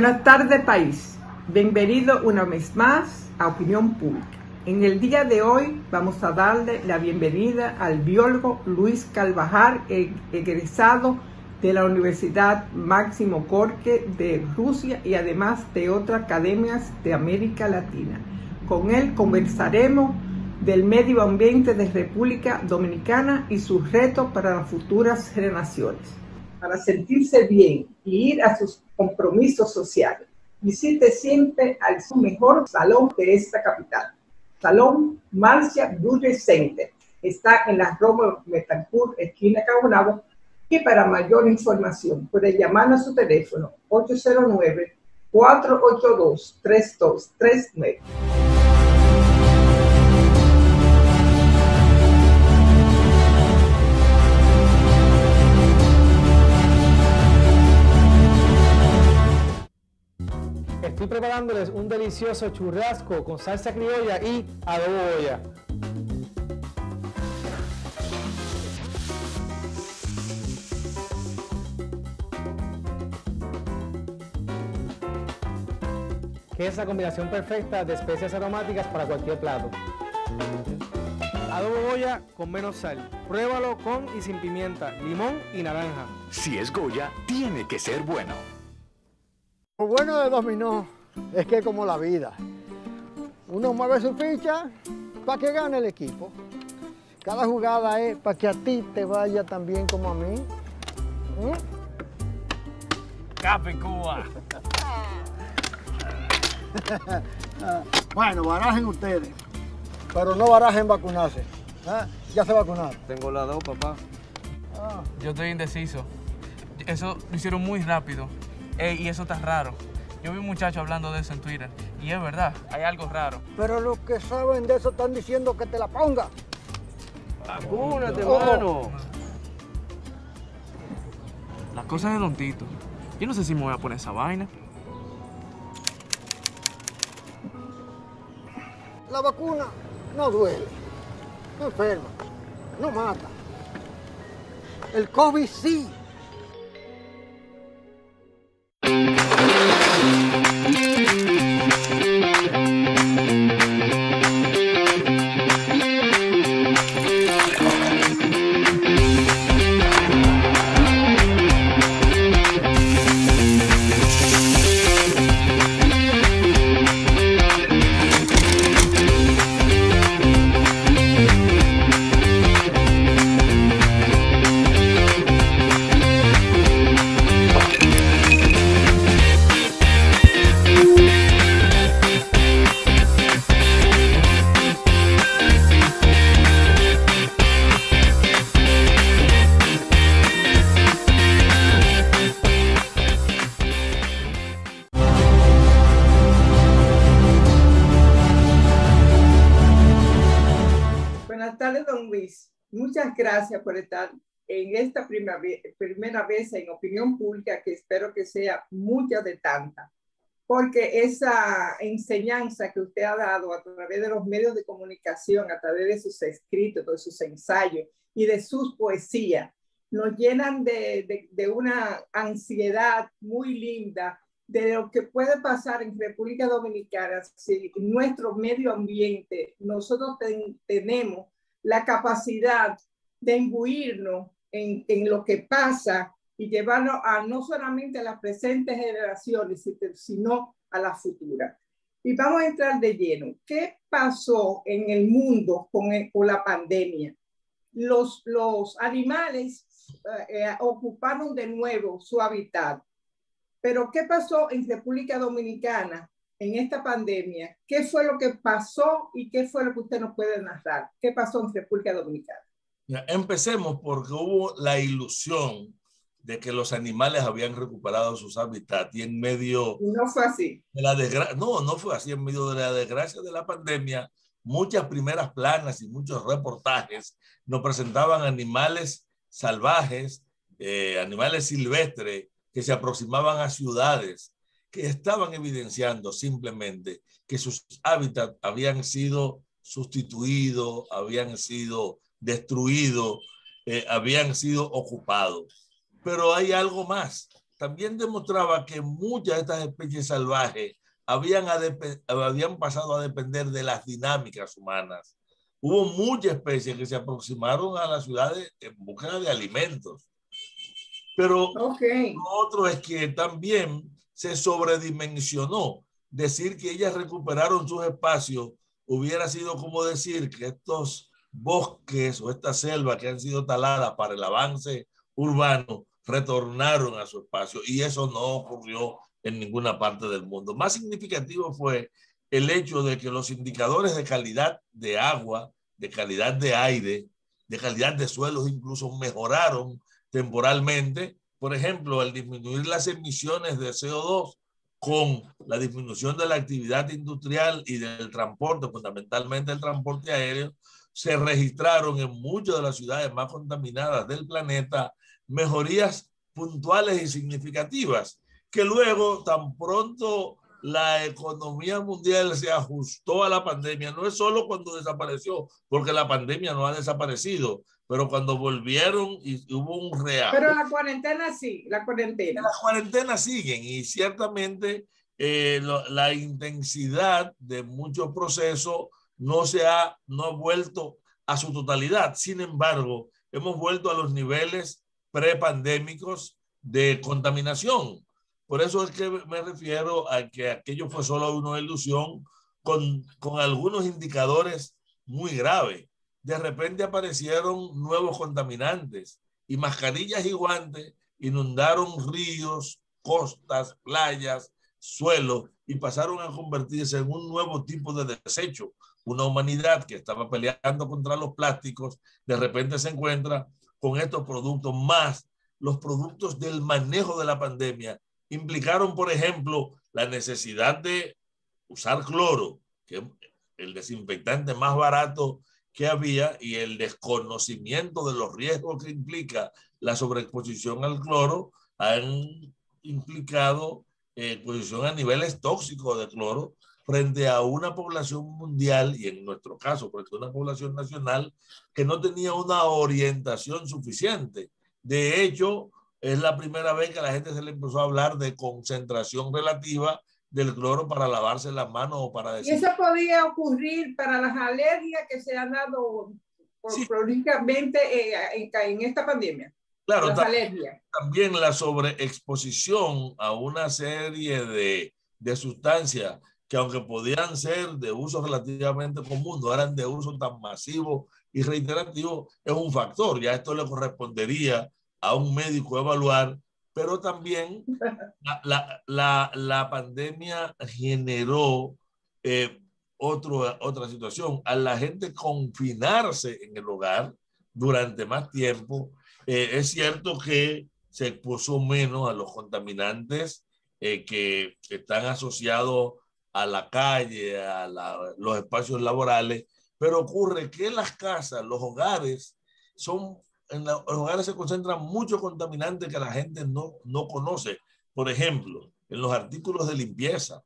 Buenas tardes, país. Bienvenido una vez más a Opinión Pública. En el día de hoy vamos a darle la bienvenida al biólogo Luis Carvajal, egresado de la Universidad Máximo Gorki de Rusia y además de otras academias de América Latina. Con él conversaremos del medio ambiente de República Dominicana y sus retos para las futuras generaciones. Para sentirse bien y ir a sus compromisos sociales, visite siempre al mejor salón de esta capital, Salón Marcia Beauty Center. Está en la Rómulo Betancourt, esquina Cabonabo, y para mayor información puede llamar a su teléfono 809-482-3239. Estoy preparándoles un delicioso churrasco con salsa criolla y adobo Goya. Que es la combinación perfecta de especias aromáticas para cualquier plato. Adobo Goya con menos sal. Pruébalo con y sin pimienta, limón y naranja. Si es Goya, tiene que ser bueno. Lo bueno de dominó es que es como la vida. Uno mueve su ficha para que gane el equipo. Cada jugada es para que a ti te vaya tan bien como a mí. Capicúa. Bueno, barajen ustedes, pero no barajen vacunarse. Ya se vacunaron. Tengo la 2, papá. Yo estoy indeciso. Eso lo hicieron muy rápido. Y eso está raro. Yo vi un muchacho hablando de eso en Twitter. Y es verdad, hay algo raro. Pero los que saben de eso están diciendo que te la ponga. Vacúnate, hermano. Las cosas de Don Tito. Yo no sé si me voy a poner esa vaina. La vacuna no duele, no enferma, no mata. El COVID sí. Buenas tardes, don Luis. Muchas gracias por estar en esta primera vez en Opinión Pública, que espero que sea mucha de tanta, porque esa enseñanza que usted ha dado a través de los medios de comunicación, a través de sus escritos, de sus ensayos y de sus poesías, nos llenan de una ansiedad muy linda de lo que puede pasar en República Dominicana si en nuestro medio ambiente nosotros tenemos la capacidad de imbuirnos en lo que pasa y llevarnos a no solamente a las presentes generaciones, sino a las futuras. Y vamos a entrar de lleno. ¿Qué pasó en el mundo con la pandemia? Los animales ocuparon de nuevo su hábitat. Pero ¿qué pasó en República Dominicana en esta pandemia? ¿Qué fue lo que pasó y qué fue lo que usted nos puede narrar? ¿Qué pasó en República Dominicana? Empecemos porque hubo la ilusión de que los animales habían recuperado sus hábitats y en medio... No fue así. De la desgracia, no fue así. En medio de la desgracia de la pandemia, muchas primeras planas y muchos reportajes nos presentaban animales salvajes, animales silvestres, que se aproximaban a ciudades, que estaban evidenciando simplemente que sus hábitats habían sido sustituidos, habían sido destruidos, habían sido ocupados. Pero hay algo más. también demostraba que muchas de estas especies salvajes habían pasado a depender de las dinámicas humanas. Hubo muchas especies que se aproximaron a las ciudades en búsqueda de alimentos. Pero lo otro es que también se sobredimensionó. Decir que ellas recuperaron sus espacios hubiera sido como decir que estos bosques o esta selva que han sido taladas para el avance urbano retornaron a su espacio, y eso no ocurrió en ninguna parte del mundo. Más significativo fue el hecho de que los indicadores de calidad de agua, de calidad de aire, de calidad de suelos incluso mejoraron temporalmente. Por ejemplo, al disminuir las emisiones de CO2 con la disminución de la actividad industrial y del transporte, fundamentalmente el transporte aéreo, se registraron en muchas de las ciudades más contaminadas del planeta mejorías puntuales y significativas, que luego, tan pronto la economía mundial se ajustó a la pandemia, no es solo cuando desapareció, porque la pandemia no ha desaparecido, pero cuando volvieron y hubo un reajuste. Pero la cuarentena sí, la cuarentena. Las cuarentenas siguen, y ciertamente la intensidad de muchos procesos no ha vuelto a su totalidad. Sin embargo, hemos vuelto a los niveles prepandémicos de contaminación. Por eso es que me refiero a que aquello fue solo una ilusión con algunos indicadores muy graves. De repente aparecieron nuevos contaminantes y mascarillas y guantes inundaron ríos, costas, playas, suelos, y pasaron a convertirse en un nuevo tipo de desecho. Una humanidad que estaba peleando contra los plásticos, de repente se encuentra con estos productos, más los productos del manejo de la pandemia. Implicaron, por ejemplo, la necesidad de usar cloro, que es el desinfectante más barato que había, y el desconocimiento de los riesgos que implica la sobreexposición al cloro han implicado exposición a niveles tóxicos de cloro frente a una población mundial, y en nuestro caso frente a una población nacional que no tenía una orientación suficiente. De hecho, es la primera vez que a la gente se le empezó a hablar de concentración relativa del cloro para lavarse las manos o para decir. Y eso podía ocurrir para las alergias que se han dado crónicamente en esta pandemia. Claro, las alergias. También la sobreexposición a una serie de sustancias que, aunque podían ser de uso relativamente común, no eran de uso tan masivo y reiterativo, es un factor. Ya esto le correspondería a un médico evaluar, pero también la pandemia generó otra situación. A la gente confinarse en el hogar durante más tiempo, es cierto que se expuso menos a los contaminantes que están asociados a la calle, a los espacios laborales, pero ocurre que en las casas, los hogares, en los hogares se concentran muchos contaminantes que la gente no conoce. Por ejemplo, en los artículos de limpieza,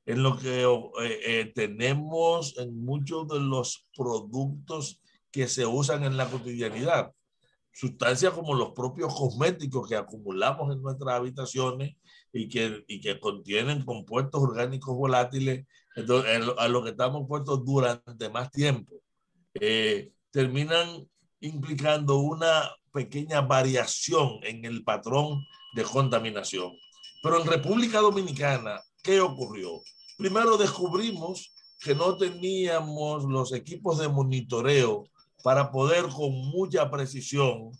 en lo que tenemos en muchos de los productos que se usan en la cotidianidad. Sustancias como los propios cosméticos que acumulamos en nuestras habitaciones y que contienen compuestos orgánicos volátiles a los que estamos puestos durante más tiempo, terminan implicando una pequeña variación en el patrón de contaminación. Pero en República Dominicana, ¿qué ocurrió? Primero descubrimos que no teníamos los equipos de monitoreo para poder con mucha precisión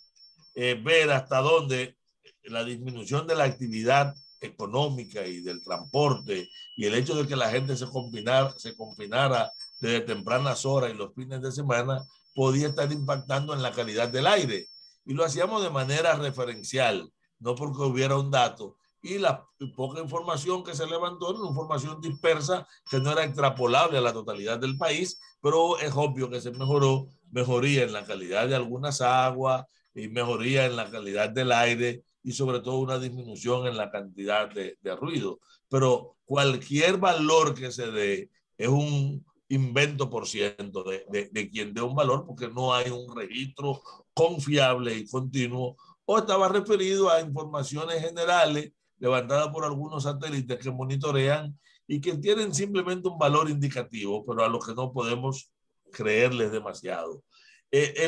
ver hasta dónde la disminución de la actividad económica y del transporte y el hecho de que la gente se confinara desde tempranas horas y los fines de semana podía estar impactando en la calidad del aire. Y lo hacíamos de manera referencial, no porque hubiera un dato. Y la poca información que se levantó era una información dispersa que no era extrapolable a la totalidad del país, pero es obvio que se mejoría en la calidad de algunas aguas y mejoría en la calidad del aire y sobre todo una disminución en la cantidad de ruido. Pero cualquier valor que se dé es un invento por ciento de quien dé un valor, porque no hay un registro confiable y continuo o estaba referido a informaciones generales levantadas por algunos satélites que monitorean y que tienen simplemente un valor indicativo, pero a los que no podemos creerles demasiado.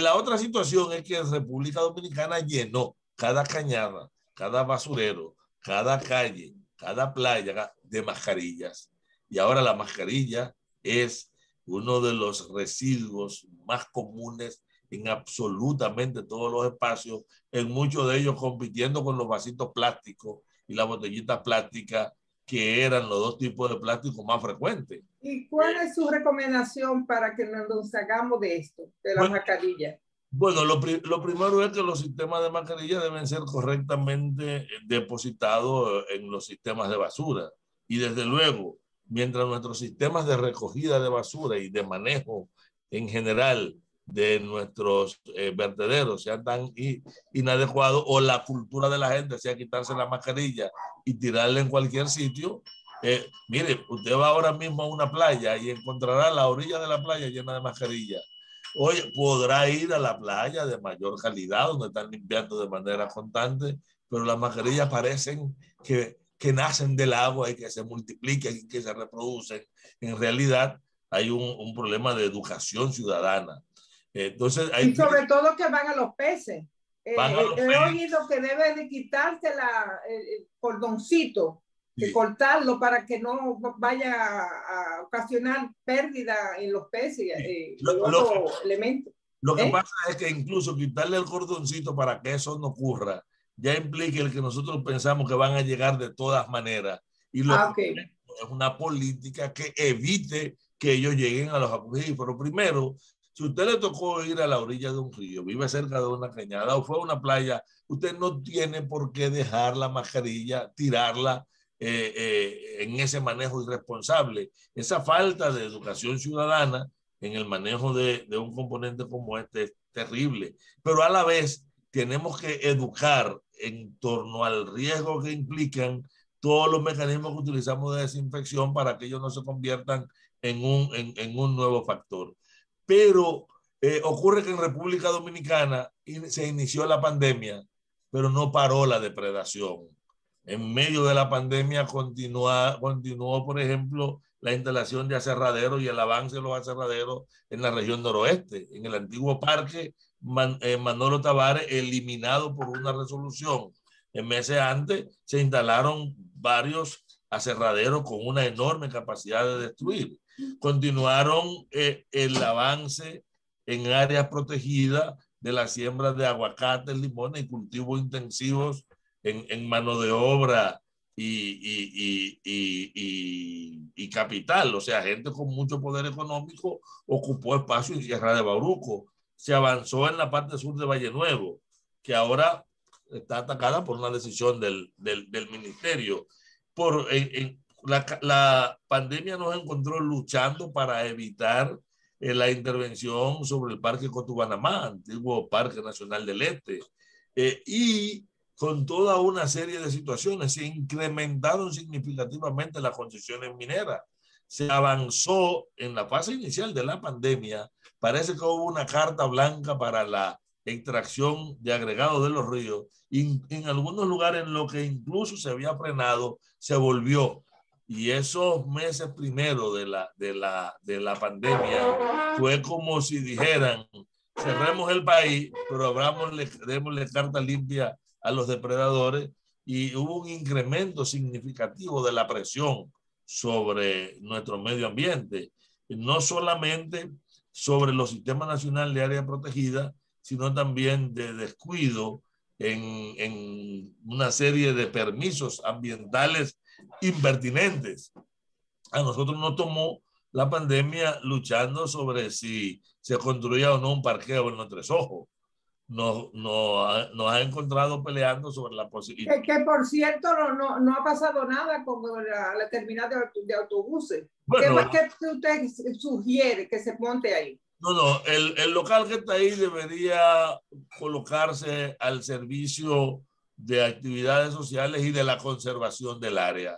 La otra situación es que República Dominicana llenó cada cañada, cada basurero, cada calle, cada playa de mascarillas. Y ahora la mascarilla es uno de los residuos más comunes en absolutamente todos los espacios, en muchos de ellos compitiendo con los vasitos plásticos y las botellitas plásticas, que eran los dos tipos de plástico más frecuentes. ¿Y cuál es su recomendación para que nos hagamos de esto, de la mascarilla? Bueno, lo primero es que los sistemas de mascarilla deben ser correctamente depositados en los sistemas de basura. Y desde luego, mientras nuestros sistemas de recogida de basura y de manejo en general de nuestros vertederos sean tan inadecuados, o la cultura de la gente sea quitarse la mascarilla y tirarla en cualquier sitio, mire, usted va ahora mismo a una playa y encontrará la orilla de la playa llena de mascarillas. Oye, podrá ir a la playa de mayor calidad, donde están limpiando de manera constante, pero las mascarillas parecen que nacen del agua y que se multiplican y que se reproducen. En realidad hay un problema de educación ciudadana. Entonces, y sobre todo que van a los peces. He oído que debe de quitarse el cordoncito, de cortarlo para que no vaya a ocasionar pérdida en los peces y otros elementos. Lo que pasa es que incluso quitarle el cordoncito para que eso no ocurra ya implica el que nosotros pensamos que van a llegar de todas maneras. Y lo que es una política que evite que ellos lleguen a los acuíferos. Primero, si usted le tocó ir a la orilla de un río, vive cerca de una cañada o fue a una playa, usted no tiene por qué dejar la mascarilla, tirarla en ese manejo irresponsable. Esa falta de educación ciudadana en el manejo de un componente como este es terrible. Pero a la vez tenemos que educar en torno al riesgo que implican todos los mecanismos que utilizamos de desinfección para que ellos no se conviertan en un nuevo factor. Pero ocurre que en República Dominicana se inició la pandemia, pero no paró la depredación. En medio de la pandemia continuó, por ejemplo, la instalación de aserraderos y el avance de los aserraderos en la región noroeste. En el antiguo parque Manolo Tavares, eliminado por una resolución. En meses antes se instalaron varios aserraderos con una enorme capacidad de destruir. Continuaron el avance en áreas protegidas de la siembra de aguacates, limones y cultivos intensivos en mano de obra y capital. O sea, gente con mucho poder económico ocupó espacio en Sierra de Bauruco. Se avanzó en la parte sur de Valle Nuevo, que ahora está atacada por una decisión del ministerio. La pandemia nos encontró luchando para evitar la intervención sobre el Parque Cotubanamá, antiguo Parque Nacional del Este, y con toda una serie de situaciones se incrementaron significativamente las concesiones mineras. Se avanzó en la fase inicial de la pandemia. Parece que hubo una carta blanca para la extracción de agregados de los ríos, y en algunos lugares en lo que incluso se había frenado, se volvió. Y esos meses primero de la pandemia fue como si dijeran, cerremos el país, pero démosle carta limpia a los depredadores, y hubo un incremento significativo de la presión sobre nuestro medio ambiente, no solamente sobre los sistemas nacionales de área protegida, sino también de descuido en una serie de permisos ambientales impertinentes. A nosotros nos tomó la pandemia luchando sobre si se construía o no un parqueo en los Tres Ojos. Nos ha encontrado peleando sobre la posibilidad. Que por cierto no ha pasado nada con la terminal de autobuses. Bueno, ¿Qué usted sugiere que se monte ahí? No, el local que está ahí debería colocarse al servicio de actividades sociales y de la conservación del área.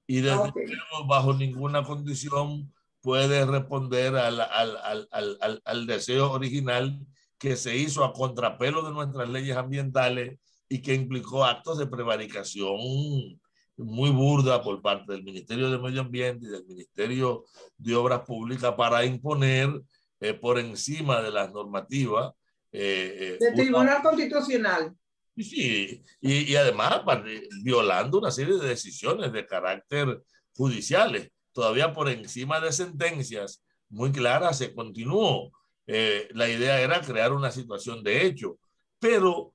Y desde luego, bajo ninguna condición puede responder al deseo original que se hizo a contrapelo de nuestras leyes ambientales y que implicó actos de prevaricación muy burda por parte del Ministerio de Medio Ambiente y del Ministerio de Obras Públicas para imponer por encima de las normativas. Del Tribunal Constitucional. Sí, y además violando una serie de decisiones de carácter judiciales. Todavía por encima de sentencias muy claras se continuó. La idea era crear una situación de hecho, pero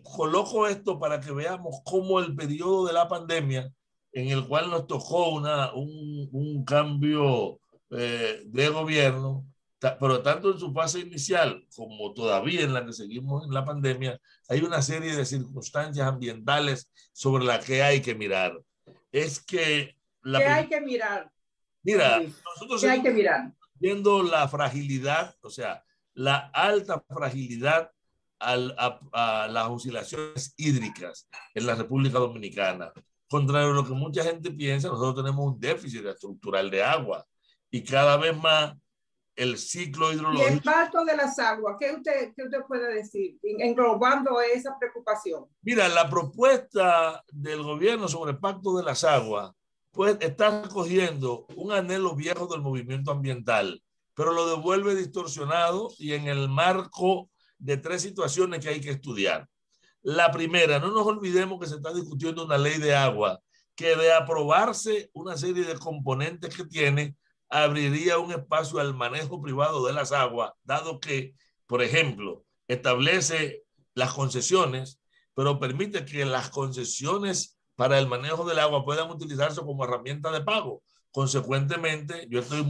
coloco esto para que veamos cómo el periodo de la pandemia, en el cual nos tocó un cambio de gobierno, pero tanto en su fase inicial como todavía en la que seguimos en la pandemia, hay una serie de circunstancias ambientales sobre las que hay que mirar. Es que ¿qué hay que mirar? Mira, nosotros ¿qué hay que mirar? Viendo la fragilidad, o sea, la alta fragilidad a las oscilaciones hídricas en la República Dominicana. Contrario a lo que mucha gente piensa, nosotros tenemos un déficit estructural de agua y cada vez más el ciclo hidrológico. Y el pacto de las aguas, ¿qué usted puede decir englobando esa preocupación? Mira, la propuesta del gobierno sobre el pacto de las aguas pues está recogiendo un anhelo viejo del movimiento ambiental, pero lo devuelve distorsionado y en el marco de tres situaciones que hay que estudiar. La primera, no nos olvidemos que se está discutiendo una ley de agua que de aprobarse una serie de componentes que tiene, abriría un espacio al manejo privado de las aguas, dado que, por ejemplo, establece las concesiones, pero permite que las concesiones para el manejo del agua puedan utilizarse como herramienta de pago. Consecuentemente, yo estoy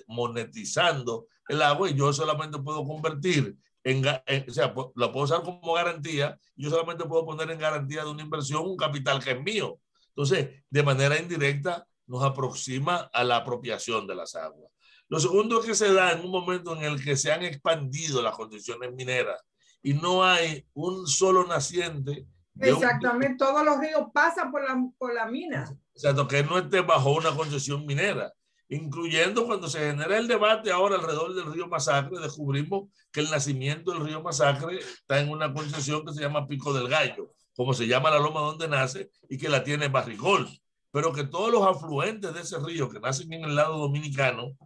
monetizando el agua y yo solamente puedo convertir o sea, la puedo usar como garantía, yo solamente puedo poner en garantía de una inversión un capital que es mío. Entonces, de manera indirecta, nos aproxima a la apropiación de las aguas. Lo segundo es que se da en un momento en el que se han expandido las condiciones mineras y no hay un solo naciente. Exactamente, todos los ríos pasan por la mina. O sea, que no esté bajo una concesión minera, incluyendo cuando se genera el debate ahora alrededor del río Masacre, descubrimos que el nacimiento del río Masacre está en una concesión que se llama Pico del Gallo, como se llama la loma donde nace y que la tiene Barrigol, pero que todos los afluentes de ese río que nacen en el lado dominicano,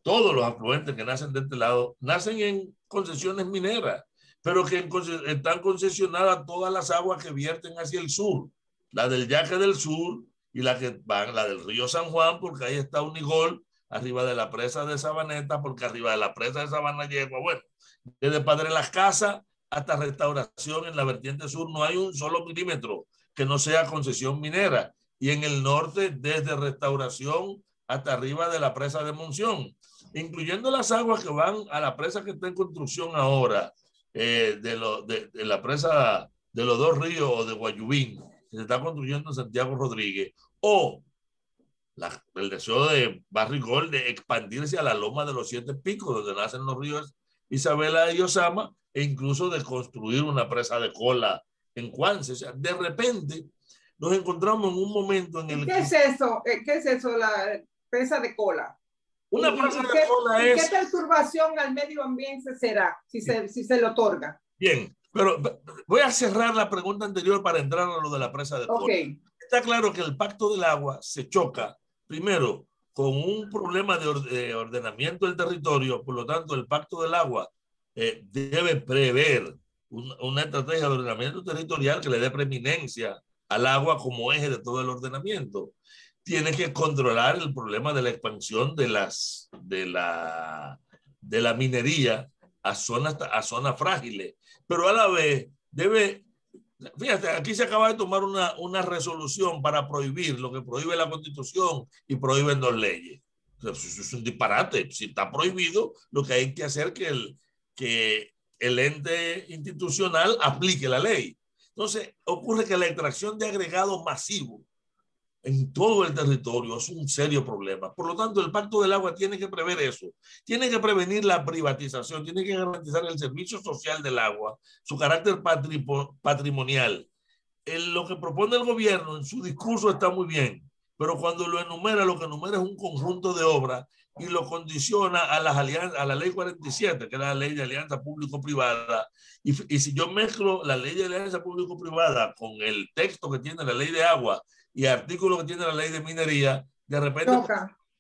todos los afluentes que nacen de este lado, nacen en concesiones mineras, pero que están concesionadas todas las aguas que vierten hacia el sur, la del Yaque del Sur y la que van, la del río San Juan, porque ahí está Unigol, arriba de la presa de Sabaneta, porque arriba de la presa de Sabana Yegua, bueno, desde Padre Las Casas hasta Restauración en la vertiente sur no hay un solo milímetro que no sea concesión minera, y en el norte desde Restauración hasta arriba de la presa de Monción, incluyendo las aguas que van a la presa que está en construcción ahora, de la presa de los Dos Ríos o de Guayubín, que se está construyendo en Santiago Rodríguez, o el deseo de Barrigol de expandirse a la loma de los Siete Picos, donde nacen los ríos Isabela y Osama, e incluso de construir una presa de cola en Cuance. O sea, de repente nos encontramos en un momento en el ¿Qué es eso? ¿Qué es eso, la presa de cola? Una presa de cola es... ¿Qué perturbación al medio ambiente será si se le otorga? Bien, pero voy a cerrar la pregunta anterior para entrar a lo de la presa de cola. Okay. Está claro que el Pacto del Agua se choca, primero, con un problema de ordenamiento del territorio. Por lo tanto, el Pacto del Agua debe prever una estrategia de ordenamiento territorial que le dé preeminencia al agua como eje de todo el ordenamiento. Tiene que controlar el problema de la expansión de la minería a zonas frágiles, pero a la vez debe, fíjate, aquí se acaba de tomar una resolución para prohibir lo que prohíbe la Constitución y prohíben dos leyes. O sea, eso es un disparate. Si está prohibido, lo que hay que hacer es que el ente institucional aplique la ley. Entonces, ocurre que la extracción de agregados masivos en todo el territorio es un serio problema. Por lo tanto, el Pacto del Agua tiene que prever eso. Tiene que prevenir la privatización, tiene que garantizar el servicio social del agua, su carácter patrimonial. Lo que propone el gobierno en su discurso está muy bien, pero cuando lo que enumera es un conjunto de obras y lo condiciona a las alianzas, a la ley 47, que es la ley de alianza público-privada. Y si yo mezclo la ley de alianza público-privada con el texto que tiene la ley de agua y el artículo que tiene la ley de minería, de repente...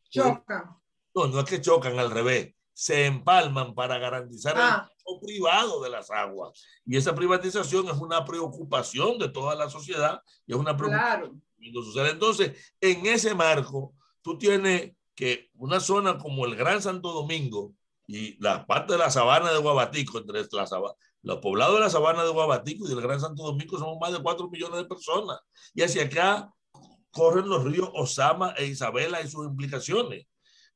Chocan. No es que chocan, al revés. Se empalman para garantizar el uso privado de las aguas. Y esa privatización es una preocupación de toda la sociedad y es una preocupación social. Entonces, en ese marco, tú tienes que una zona como el Gran Santo Domingo y la parte de la sabana de Guabatico, entre los poblados de la sabana de Guabatico y del Gran Santo Domingo, somos más de 4 millones de personas. Y hacia acá corren los ríos Osama e Isabela y sus implicaciones.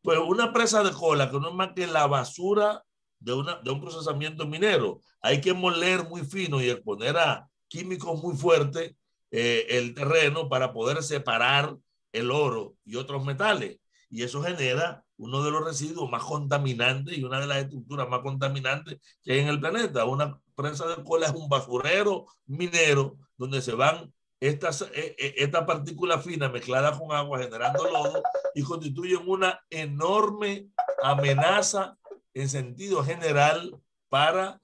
Pues una presa de cola que no es más que la basura de un procesamiento minero. Hay que moler muy fino y exponer a químicos muy fuertes el terreno para poder separar el oro y otros metales. Y eso genera uno de los residuos más contaminantes y una de las estructuras más contaminantes que hay en el planeta. Una presa de cola es un basurero minero donde se van esta partícula fina mezclada con agua generando lodo y constituyen una enorme amenaza en sentido general para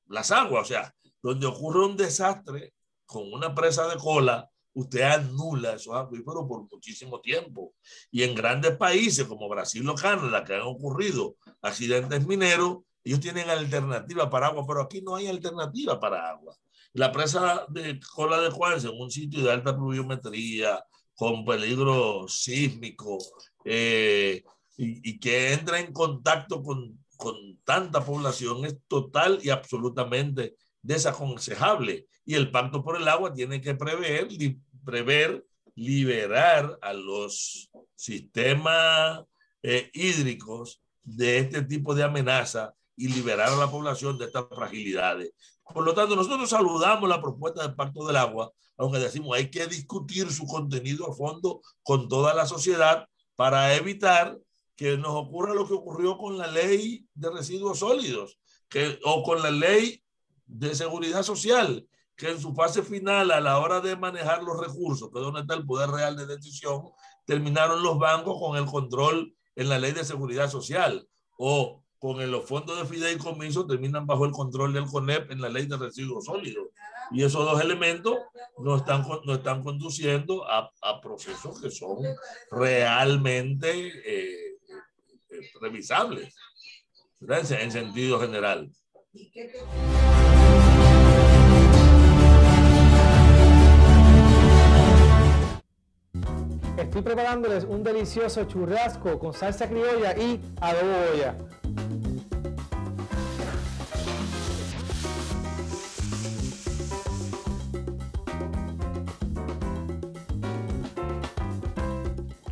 las aguas. O sea, donde ocurre un desastre con una presa de cola, usted anula esos acuíferos por muchísimo tiempo. Y en grandes países como Brasil o Canadá, que han ocurrido accidentes mineros, ellos tienen alternativa para agua, pero aquí no hay alternativa para agua. La presa de cola de Juárez, en un sitio de alta pluviometría, con peligro sísmico, y que entra en contacto con tanta población, es total y absolutamente desaconsejable. Y el Pacto por el Agua tiene que prever, liberar a los sistemas hídricos de este tipo de amenaza y liberar a la población de estas fragilidades. Por lo tanto, nosotros saludamos la propuesta del Pacto del Agua, aunque decimos hay que discutir su contenido a fondo con toda la sociedad para evitar que nos ocurra lo que ocurrió con la ley de residuos sólidos o con la ley de seguridad social, que en su fase final, a la hora de manejar los recursos, que es donde está el poder real de decisión, terminaron los bancos con el control en la ley de seguridad social, o con los fondos de fideicomiso terminan bajo el control del CONEP en la ley de residuos sólidos. Y esos dos elementos nos están conduciendo a procesos que son realmente revisables, ¿verdad? En sentido general. Estoy preparándoles un delicioso churrasco con salsa criolla y adobo Goya.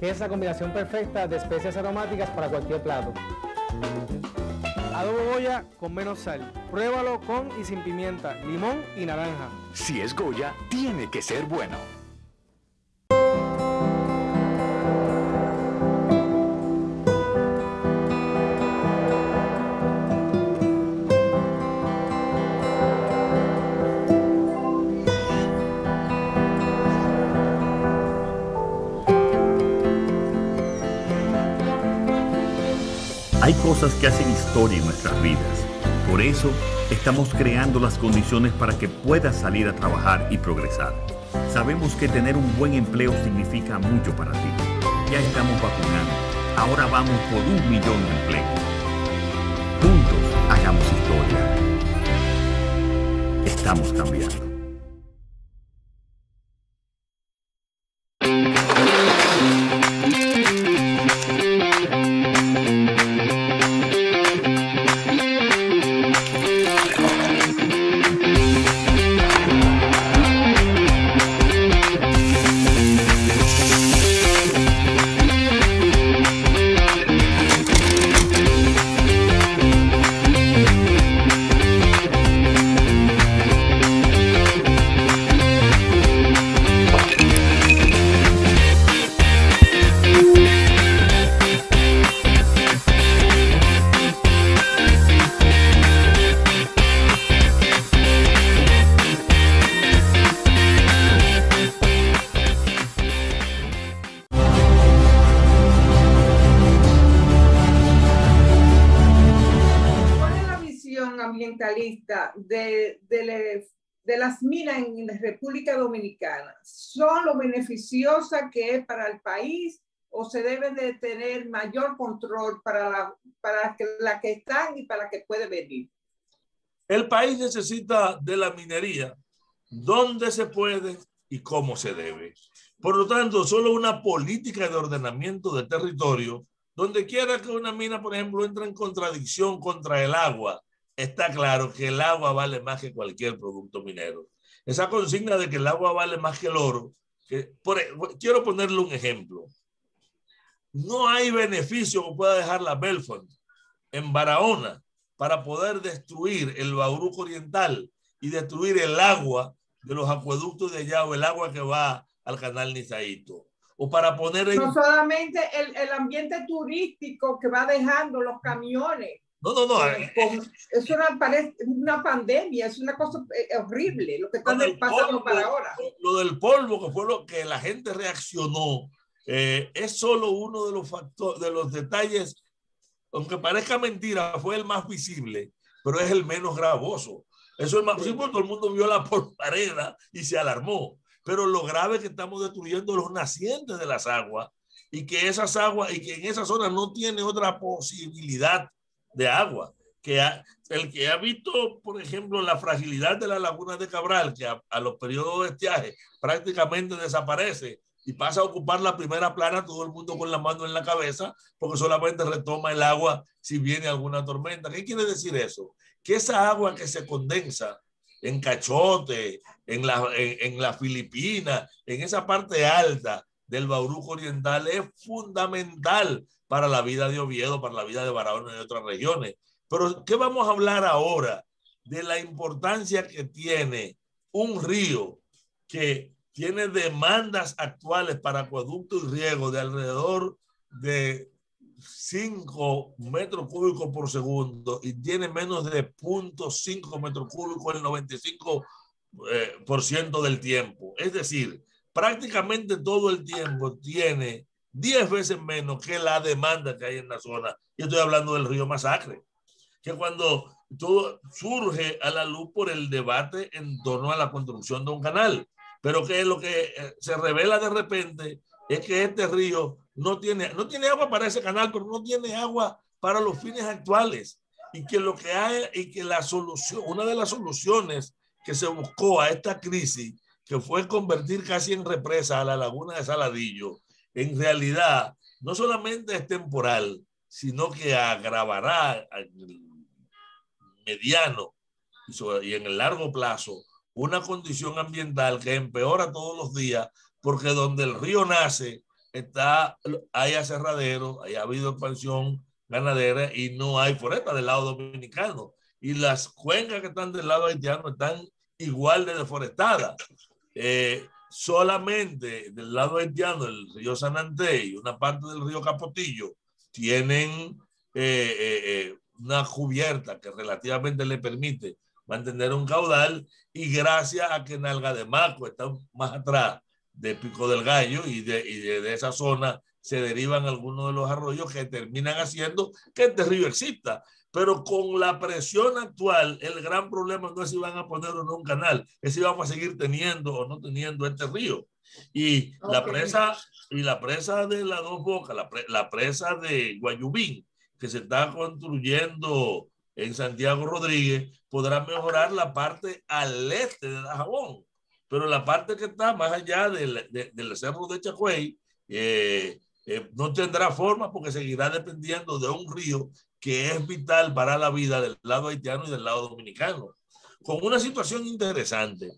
Que es la combinación perfecta de especias aromáticas para cualquier plato. Adobo Goya con menos sal. Pruébalo con y sin pimienta, limón y naranja. Si es Goya, tiene que ser bueno. Hay cosas que hacen historia en nuestras vidas. Por eso, estamos creando las condiciones para que puedas salir a trabajar y progresar. Sabemos que tener un buen empleo significa mucho para ti. Ya estamos vacunando. Ahora vamos por 1 millón de empleos. Juntos, hagamos historia. Estamos cambiando. ambientalista de las minas en la República Dominicana son lo beneficiosa que es para el país o se debe de tener mayor control para la que están y para la que puede venir? El país necesita de la minería donde se puede y cómo se debe. Por lo tanto, solo una política de ordenamiento de territorio, donde quiera que una mina, por ejemplo, entre en contradicción contra el agua, está claro que el agua vale más que cualquier producto minero. Esa consigna de que el agua vale más que el oro, quiero ponerle un ejemplo. No hay beneficio que pueda dejar la Belfont en Barahona para poder destruir el Bauruco Oriental y destruir el agua de los acueductos de allá o el agua que va al canal Nizaíto. O para poner en... No solamente el ambiente turístico que va dejando los camiones. No. Es una pandemia, es una cosa horrible lo que está pasando para ahora. Lo del polvo, que fue lo que la gente reaccionó, es solo uno de los factores, de los detalles, aunque parezca mentira, fue el más visible, pero es el menos gravoso. Eso es más visible, todo el mundo vio la polvareda y se alarmó. Pero lo grave es que estamos destruyendo los nacientes de las aguas y que esas aguas, y que en esa zona no tiene otra posibilidad de agua. El que ha visto, por ejemplo, la fragilidad de la laguna de Cabral, que a los periodos de estiaje prácticamente desaparece y pasa a ocupar la primera plana, todo el mundo con la mano en la cabeza, porque solamente retoma el agua si viene alguna tormenta. ¿Qué quiere decir eso? Que esa agua que se condensa en Cachote, en la Filipina, en esa parte alta del Bauruco Oriental, es fundamental para la vida de Oviedo, para la vida de Barahona y de otras regiones. Pero, ¿qué vamos a hablar ahora? De la importancia que tiene un río que tiene demandas actuales para acueducto y riego de alrededor de 5 metros cúbicos por segundo y tiene menos de 0.5 metros cúbicos el 95% del tiempo. Es decir, prácticamente todo el tiempo tiene 10 veces menos que la demanda que hay en la zona. Y estoy hablando del río Masacre, que cuando todo surge a la luz por el debate en torno a la construcción de un canal, pero que lo que se revela de repente es que este río no tiene agua para ese canal, pero no tiene agua para los fines actuales. Y que lo que hay, y que la solución, una de las soluciones que se buscó a esta crisis, que fue convertir casi en represa a la laguna de Saladillo, en realidad no solamente es temporal, sino que agravará en el mediano y en el largo plazo una condición ambiental que empeora todos los días, porque donde el río nace hay aserraderos, ha habido expansión ganadera y no hay foresta del lado dominicano. Y las cuencas que están del lado haitiano están igual de deforestadas. Solamente del lado haitiano, el río Sananté y una parte del río Capotillo tienen una cubierta que relativamente le permite mantener un caudal, y gracias a que Nalga de Maco está más atrás de Pico del Gallo y de esa zona se derivan algunos de los arroyos que terminan haciendo que este río exista. Pero con la presión actual, el gran problema no es si van a poner o no un canal, es si vamos a seguir teniendo o no teniendo este río. Y la presa de las Dos Bocas, la presa de Guayubín, que se está construyendo en Santiago Rodríguez, podrá mejorar la parte al este de Dajabón, pero la parte que está más allá del cerro de Chagüey no tendrá forma, porque seguirá dependiendo de un río que es vital para la vida del lado haitiano y del lado dominicano. Con una situación interesante,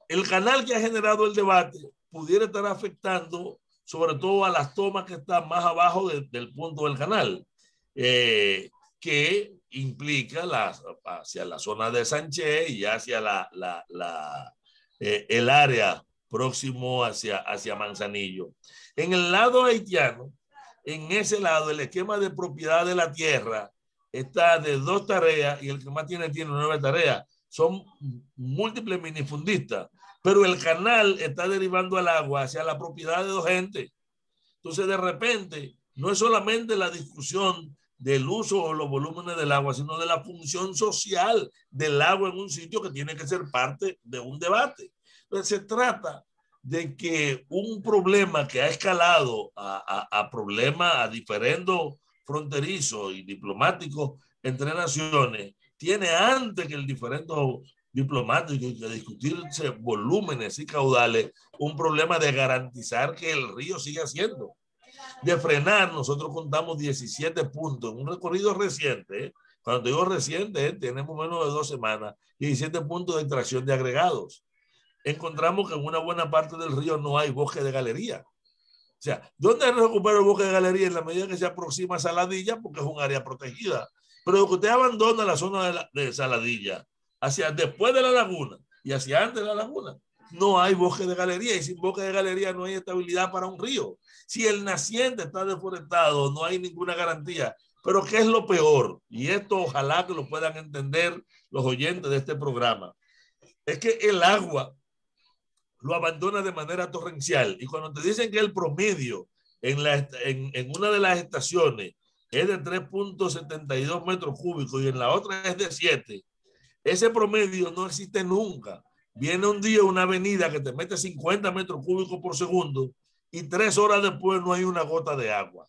el canal que ha generado el debate pudiera estar afectando sobre todo a las tomas que están más abajo del punto del canal, que implica hacia la zona de Sánchez y hacia el área próximo hacia Manzanillo. En el lado haitiano, en ese lado, el esquema de propiedad de la tierra está de 2 tareas y el que más tiene 9 tareas. Son múltiples minifundistas, pero el canal está derivando el agua hacia la propiedad de 2 gentes. Entonces, de repente, no es solamente la discusión del uso o los volúmenes del agua, sino de la función social del agua en un sitio que tiene que ser parte de un debate. Entonces se trata de que un problema que ha escalado a problemas, a diferendos fronterizos y diplomáticos entre naciones, tiene antes que el diferendo diplomático y de discutirse volúmenes y caudales, un problema de garantizar que el río siga siendo. De frenar, nosotros contamos 17 puntos en un recorrido reciente, ¿eh? Cuando digo reciente, tenemos menos de 2 semanas, 17 puntos de extracción de agregados. Encontramos que en una buena parte del río no hay bosque de galería. O sea, ¿dónde recupera el bosque de galería? En la medida que se aproxima a Saladilla, porque es un área protegida. Pero que usted abandona la zona de Saladilla, hacia después de la laguna y hacia antes de la laguna, no hay bosque de galería, y sin bosque de galería no hay estabilidad para un río. Si el naciente está deforestado, no hay ninguna garantía. Pero ¿qué es lo peor? Y esto ojalá que lo puedan entender los oyentes de este programa. Es que el agua lo abandona de manera torrencial. Y cuando te dicen que el promedio en una de las estaciones es de 3.72 metros cúbicos y en la otra es de 7, ese promedio no existe nunca. Viene un día una avenida que te mete 50 metros cúbicos por segundo y 3 horas después no hay una gota de agua.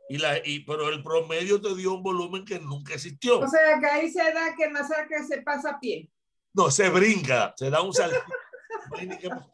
Pero el promedio te dio un volumen que nunca existió. O sea, que ahí se da que no sea que se pasa a pie. No, se brinca, se da un salto.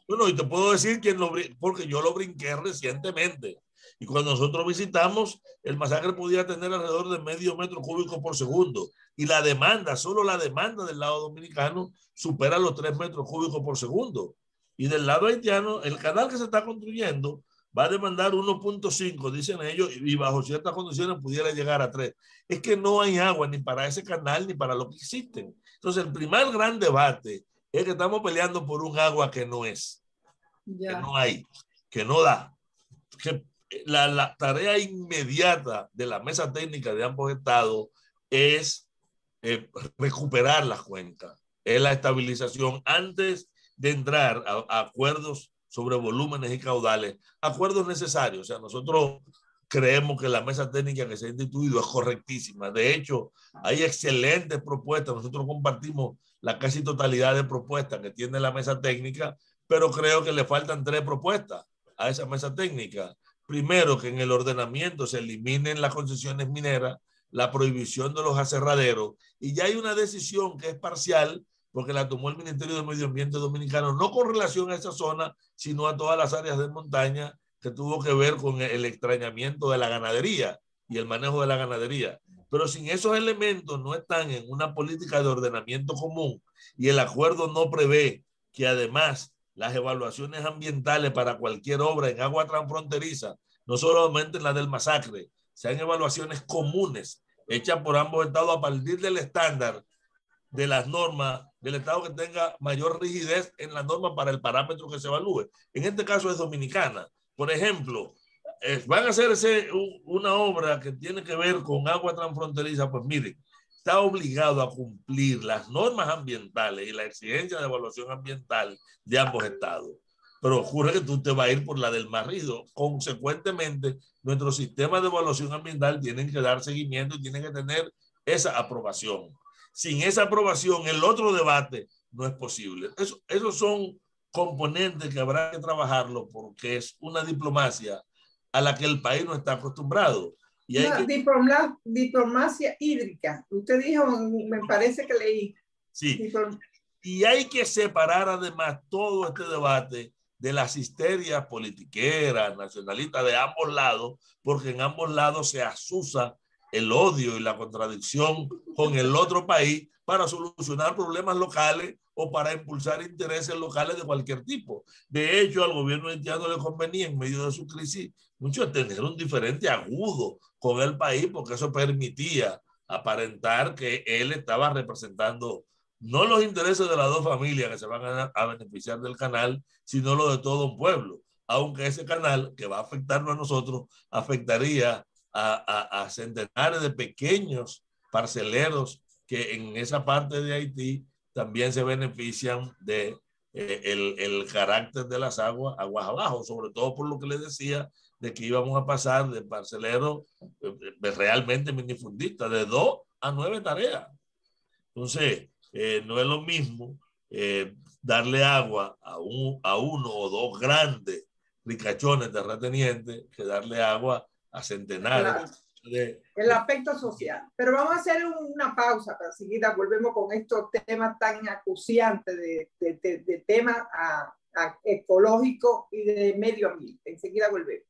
Bueno, y te puedo decir quién porque yo lo brinqué recientemente. Y cuando nosotros visitamos, el masacre podía tener alrededor de medio metro cúbico por segundo. Y la demanda, solo la demanda del lado dominicano supera los 3 metros cúbicos por segundo. Y del lado haitiano, el canal que se está construyendo va a demandar 1.5, dicen ellos, y bajo ciertas condiciones pudiera llegar a 3. Es que no hay agua ni para ese canal ni para lo que existen. Entonces, el primer gran debate es que estamos peleando por un agua que no es, que no hay, que no da. Que la tarea inmediata de la mesa técnica de ambos estados es recuperar las cuencas, es la estabilización antes de entrar a acuerdos sobre volúmenes y caudales, acuerdos necesarios. O sea, nosotros creemos que la mesa técnica que se ha instituido es correctísima. De hecho, hay excelentes propuestas. Nosotros compartimos la casi totalidad de propuestas que tiene la mesa técnica, pero creo que le faltan 3 propuestas a esa mesa técnica. Primero, que en el ordenamiento se eliminen las concesiones mineras, la prohibición de los aserraderos, y ya hay una decisión que es parcial, porque la tomó el Ministerio de Medio Ambiente dominicano, no con relación a esa zona, sino a todas las áreas de montaña, que tuvo que ver con el extrañamiento de la ganadería y el manejo de la ganadería. Pero sin esos elementos no están en una política de ordenamiento común, y el acuerdo no prevé que además las evaluaciones ambientales para cualquier obra en agua transfronteriza, no solamente la del masacre, sean evaluaciones comunes hechas por ambos estados a partir del estándar de las normas del estado que tenga mayor rigidez en la norma para el parámetro que se evalúe. En este caso es Dominicana. Por ejemplo, van a hacerse una obra que tiene que ver con agua transfronteriza. Pues miren, está obligado a cumplir las normas ambientales y la exigencia de evaluación ambiental de ambos estados. Pero ocurre que tú te vas a ir por la del más rígido. Consecuentemente, nuestro sistema de evaluación ambiental tiene que dar seguimiento y tiene que tener esa aprobación. Sin esa aprobación, el otro debate no es posible. Esos son componentes que habrá que trabajarlo, porque es una diplomacia a la que el país no está acostumbrado. Y hay diplomacia hídrica. Usted dijo, me parece que leí. Sí. Y hay que separar además todo este debate de las histerias politiqueras, nacionalistas de ambos lados, porque en ambos lados se asusa el odio y la contradicción con el otro país para solucionar problemas locales o para impulsar intereses locales de cualquier tipo. De hecho, al gobierno haitiano le convenía en medio de su crisis mucho tener un diferente agudo con el país, porque eso permitía aparentar que él estaba representando no los intereses de las dos familias que se van a beneficiar del canal, sino los de todo un pueblo. Aunque ese canal, que va a afectarnos a nosotros, afectaría a centenares de pequeños parceleros que en esa parte de Haití también se benefician de el carácter de las aguas abajo, sobre todo por lo que les decía de que íbamos a pasar de parceleros realmente minifundistas de 2 a 9 tareas. Entonces, no es lo mismo darle agua a uno o dos grandes ricachones terratenientes que darle agua a centenares. Claro. El aspecto social. Pero vamos a hacer una pausa para seguida volvemos con estos temas tan acuciantes de temas ecológicos y de medio ambiente. Enseguida volvemos.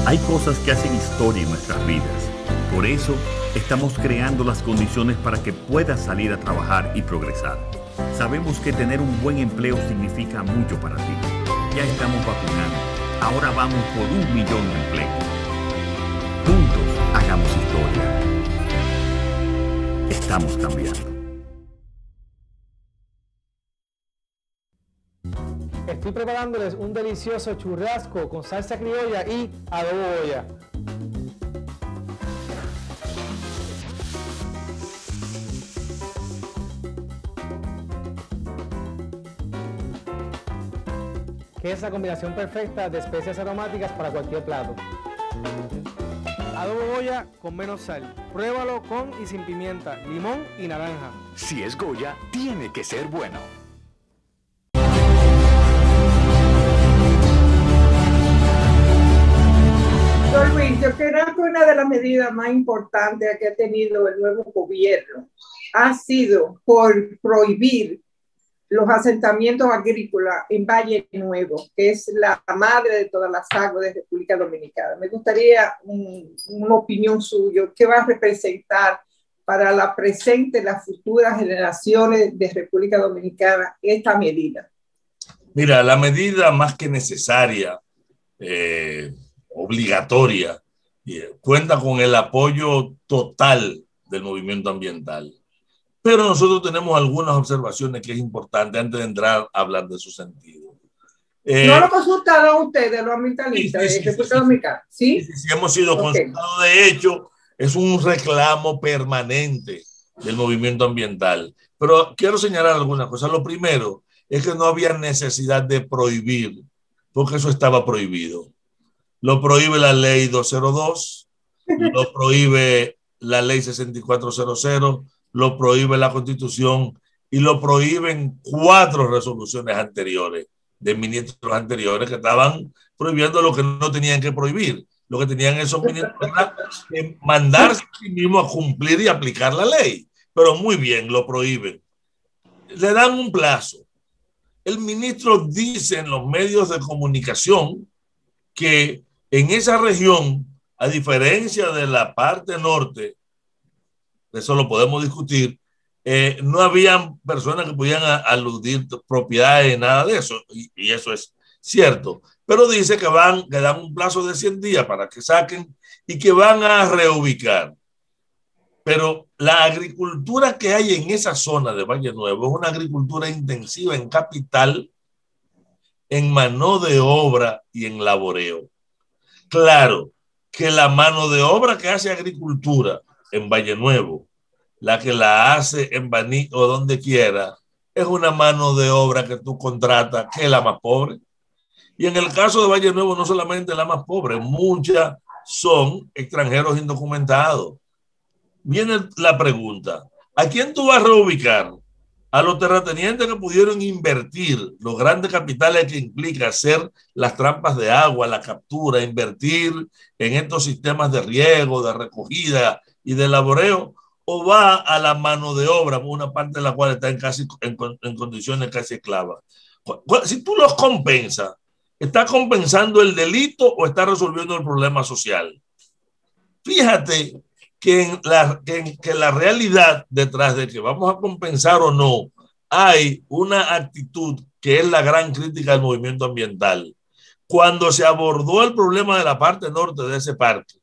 Hay cosas que hacen historia en nuestras vidas. Por eso, estamos creando las condiciones para que puedas salir a trabajar y progresar. Sabemos que tener un buen empleo significa mucho para ti. Ya estamos vacunando. Ahora vamos por 1 millón de empleos. Juntos, hagamos historia. Estamos cambiando. Estoy preparándoles un delicioso churrasco con salsa criolla y adobo Goya. Que es la combinación perfecta de especias aromáticas para cualquier plato. Adobo Goya con menos sal. Pruébalo con y sin pimienta, limón y naranja. Si es Goya, tiene que ser bueno. Don Luis, yo creo que una de las medidas más importantes que ha tenido el nuevo gobierno ha sido por prohibir los asentamientos agrícolas en Valle Nuevo, que es la madre de todas las aguas de República Dominicana. Me gustaría una opinión suya. ¿Qué va a representar para la presente y las futuras generaciones de República Dominicana esta medida? Mira, la medida más que necesaria, obligatoria, cuenta con el apoyo total del movimiento ambiental. Pero nosotros tenemos algunas observaciones que es importante antes de entrar a hablar de su sentido. ¿No lo consultaron ustedes, los ambientalistas de República Dominicana? ¿Sí? Sí, hemos sido consultados. De hecho, es un reclamo permanente del movimiento ambiental. Pero quiero señalar algunas cosas. Lo primero es que no había necesidad de prohibir, porque eso estaba prohibido. Lo prohíbe la ley 202, lo prohíbe la ley 6400, lo prohíbe la Constitución y lo prohíben 4 resoluciones anteriores de ministros anteriores que estaban prohibiendo lo que no tenían que prohibir. Lo que tenían esos ministros era mandarse a sí mismos a cumplir y aplicar la ley. Pero muy bien, lo prohíben. Le dan un plazo. El ministro dice en los medios de comunicación que en esa región, a diferencia de la parte norte, eso lo podemos discutir, no habían personas que pudieran aludir propiedades, nada de eso, y eso es cierto. Pero dice que dan un plazo de 100 días para que saquen y que van a reubicar. Pero la agricultura que hay en esa zona de Valle Nuevo es una agricultura intensiva en capital, en mano de obra y en laboreo. Claro que la mano de obra que hace agricultura en Valle Nuevo, la que la hace en Baní o donde quiera, es una mano de obra que tú contratas, que es la más pobre. Y en el caso de Valle Nuevo, no solamente la más pobre, muchas son extranjeros indocumentados. Viene la pregunta, ¿a quién tú vas a reubicar? A los terratenientes que pudieron invertir los grandes capitales que implica hacer las trampas de agua, la captura, invertir en estos sistemas de riego, de recogida y de laboreo, o va a la mano de obra, una parte de la cual está en condiciones casi esclavas. Si tú los compensas, ¿está compensando el delito o está resolviendo el problema social? Fíjate que la realidad detrás de que vamos a compensar o no, hay una actitud que es la gran crítica del movimiento ambiental. Cuando se abordó el problema de la parte norte de ese parque,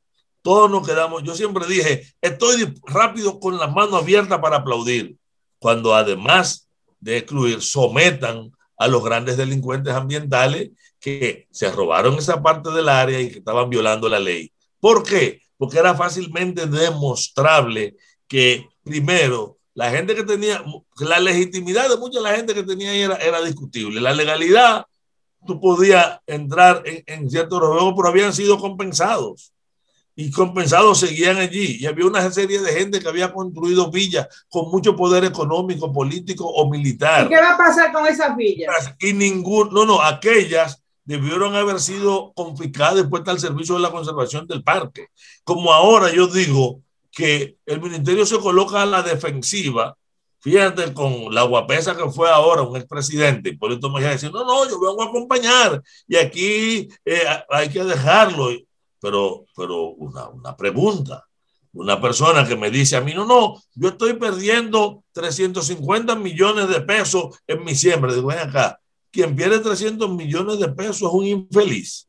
todos nos quedamos. Yo siempre dije, estoy rápido con las manos abiertas para aplaudir, cuando además de excluir, sometan a los grandes delincuentes ambientales que se robaron esa parte del área y que estaban violando la ley. ¿Por qué? Porque era fácilmente demostrable que, primero, la gente que tenía, la legitimidad de mucha de la gente que tenía ahí era discutible. La legalidad, tú podías entrar en ciertos juegos, pero habían sido compensados. Y compensados seguían allí. Y había una serie de gente que había construido villas con mucho poder económico, político o militar. ¿Y qué va a pasar con esas villas? Y aquellas debieron haber sido confiscadas y puestas al servicio de la conservación del parque. Como ahora yo digo que el ministerio se coloca a la defensiva, fíjate con la guapesa que fue ahora un expresidente, Hipólito Mejía, diciendo, no, yo vengo a acompañar y aquí hay que dejarlo. Pero una pregunta, una persona que me dice a mí, no, yo estoy perdiendo 350 millones de pesos en mi siembra. Digo, ven acá, quien pierde 300 millones de pesos es un infeliz.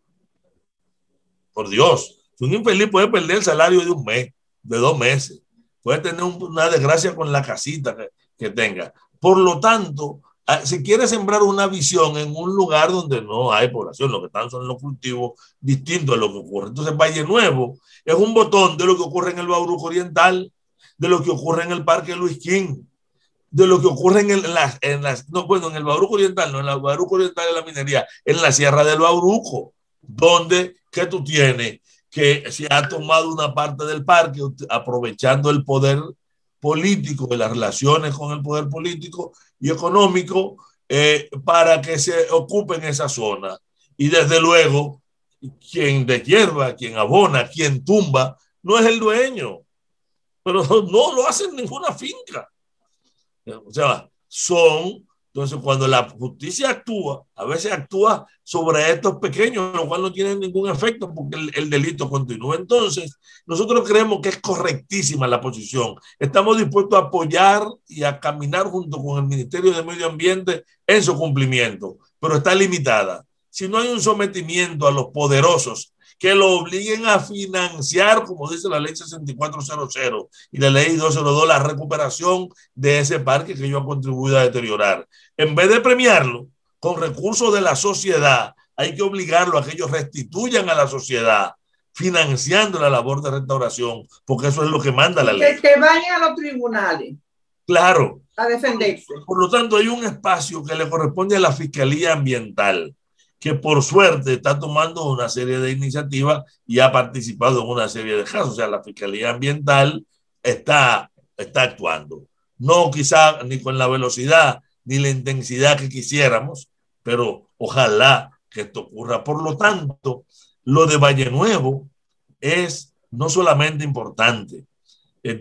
Por Dios, un infeliz puede perder el salario de un mes, de 2 meses, puede tener una desgracia con la casita que tenga. Por lo tanto, si quiere sembrar una visión en un lugar donde no hay población, lo que están son los cultivos distintos a lo que ocurre. Entonces, Valle Nuevo es un botón de lo que ocurre en el Bauruco Oriental, de lo que ocurre en el Parque Luis King, de lo que ocurre en el Bauruco Oriental, no, en el Bauruco Oriental de la minería, en la Sierra del Bauruco, donde que tú tienes que se ha tomado una parte del parque aprovechando el poder político, de las relaciones con el poder político y económico, para que se ocupen esa zona. Y desde luego, quien deshierva, quien abona, quien tumba, no es el dueño, pero no lo hace en ninguna finca. O sea, entonces cuando la justicia actúa, a veces actúa sobre estos pequeños, lo cual no tiene ningún efecto porque el delito continúa. Entonces, nosotros creemos que es correctísima la posición. Estamos dispuestos a apoyar y a caminar junto con el Ministerio de Medio Ambiente en su cumplimiento, pero está limitada. Si no hay un sometimiento a los poderosos que lo obliguen a financiar, como dice la ley 6400 y la ley 202, la recuperación de ese parque que ellos han contribuido a deteriorar. En vez de premiarlo con recursos de la sociedad, hay que obligarlo a que ellos restituyan a la sociedad financiando la labor de restauración, porque eso es lo que manda la ley. Que vayan a los tribunales. Claro. A defenderse. Por lo tanto, hay un espacio que le corresponde a la Fiscalía Ambiental, que por suerte está tomando una serie de iniciativas y ha participado en una serie de casos. O sea, la Fiscalía Ambiental está actuando. No quizá ni con la velocidad ni la intensidad que quisiéramos, pero ojalá que esto ocurra. Por lo tanto, lo de Valle Nuevo es no solamente importante,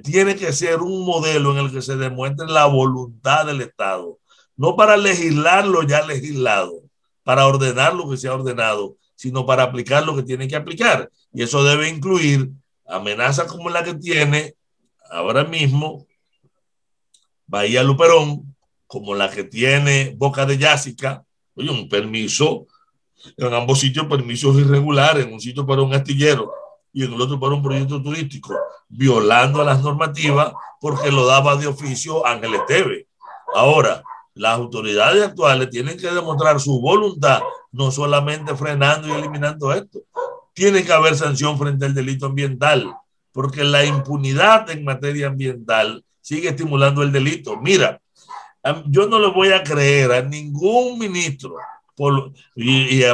tiene que ser un modelo en el que se demuestre la voluntad del Estado, no para legislar lo ya legislado, para ordenar lo que se ha ordenado, sino para aplicar lo que tiene que aplicar. Y eso debe incluir amenazas como la que tiene ahora mismo Bahía Luperón, como la que tiene Boca de Yásica. Oye, un permiso, en ambos sitios permisos irregulares, en un sitio para un astillero y en el otro para un proyecto turístico, violando las normativas porque lo daba de oficio Ángel Esteve. Ahora, las autoridades actuales tienen que demostrar su voluntad, no solamente frenando y eliminando esto. Tiene que haber sanción frente al delito ambiental, porque la impunidad en materia ambiental sigue estimulando el delito. Mira, yo no le voy a creer a ningún ministro, y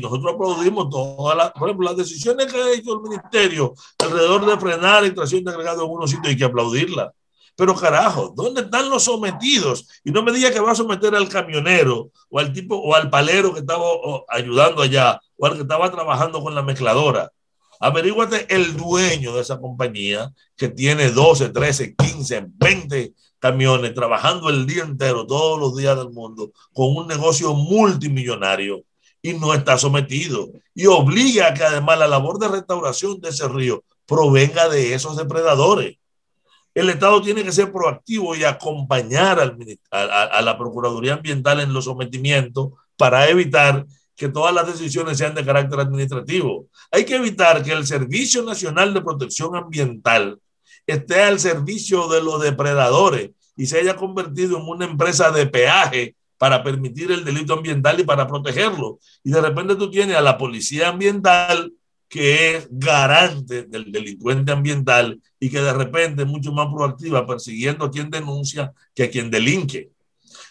nosotros aplaudimos todas por ejemplo, las decisiones que ha hecho el ministerio alrededor de frenar la extracción de agregados en algunos sitios, hay que aplaudirla. Pero carajo, ¿dónde están los sometidos? Y no me diga que va a someter al camionero o al tipo o al palero que estaba ayudando allá o al que estaba trabajando con la mezcladora. Averíguate el dueño de esa compañía que tiene 12, 13, 15, 20 camiones trabajando el día entero, todos los días del mundo, con un negocio multimillonario y no está sometido. Y obliga a que además la labor de restauración de ese río provenga de esos depredadores. El Estado tiene que ser proactivo y acompañar a la Procuraduría Ambiental en los sometimientos para evitar que todas las decisiones sean de carácter administrativo. Hay que evitar que el Servicio Nacional de Protección Ambiental esté al servicio de los depredadores y se haya convertido en una empresa de peaje para permitir el delito ambiental y para protegerlo. Y de repente tú tienes a la policía ambiental que es garante del delincuente ambiental y que de repente es mucho más proactiva persiguiendo a quien denuncia que a quien delinque.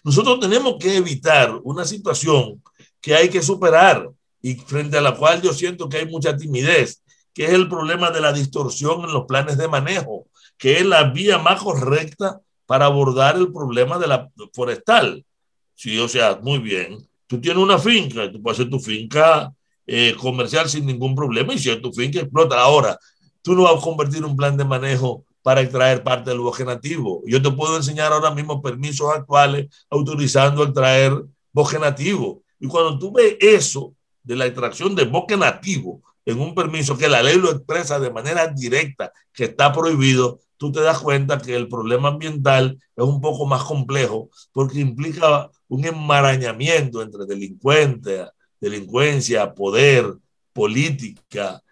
Nosotros tenemos que evitar una situación que hay que superar y frente a la cual yo siento que hay mucha timidez, que es el problema de la distorsión en los planes de manejo, que es la vía más correcta para abordar el problema de la forestal. Sí, o sea, muy bien. Tú tienes una finca, tú puedes hacer tu finca comercial sin ningún problema y si es tu finca explota. Ahora, tú no vas a convertir un plan de manejo para extraer parte del bosque nativo. Yo te puedo enseñar ahora mismo permisos actuales autorizando extraer bosque nativo. Y cuando tú ves eso de la extracción de bosque nativo en un permiso que la ley lo expresa de manera directa, que está prohibido, tú te das cuenta que el problema ambiental es un poco más complejo porque implica un enmarañamiento entre delincuencia, poder, política,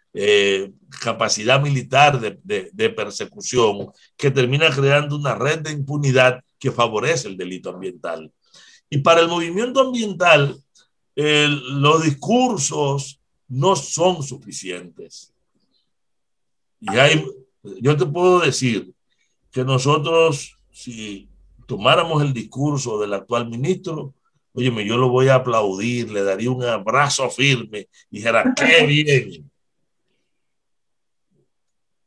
capacidad militar de persecución, que termina creando una red de impunidad que favorece el delito ambiental. Y para el movimiento ambiental, los discursos no son suficientes. Y yo te puedo decir que nosotros, si tomáramos el discurso del actual ministro, óyeme, yo lo voy a aplaudir, le daría un abrazo firme y dijera, qué bien.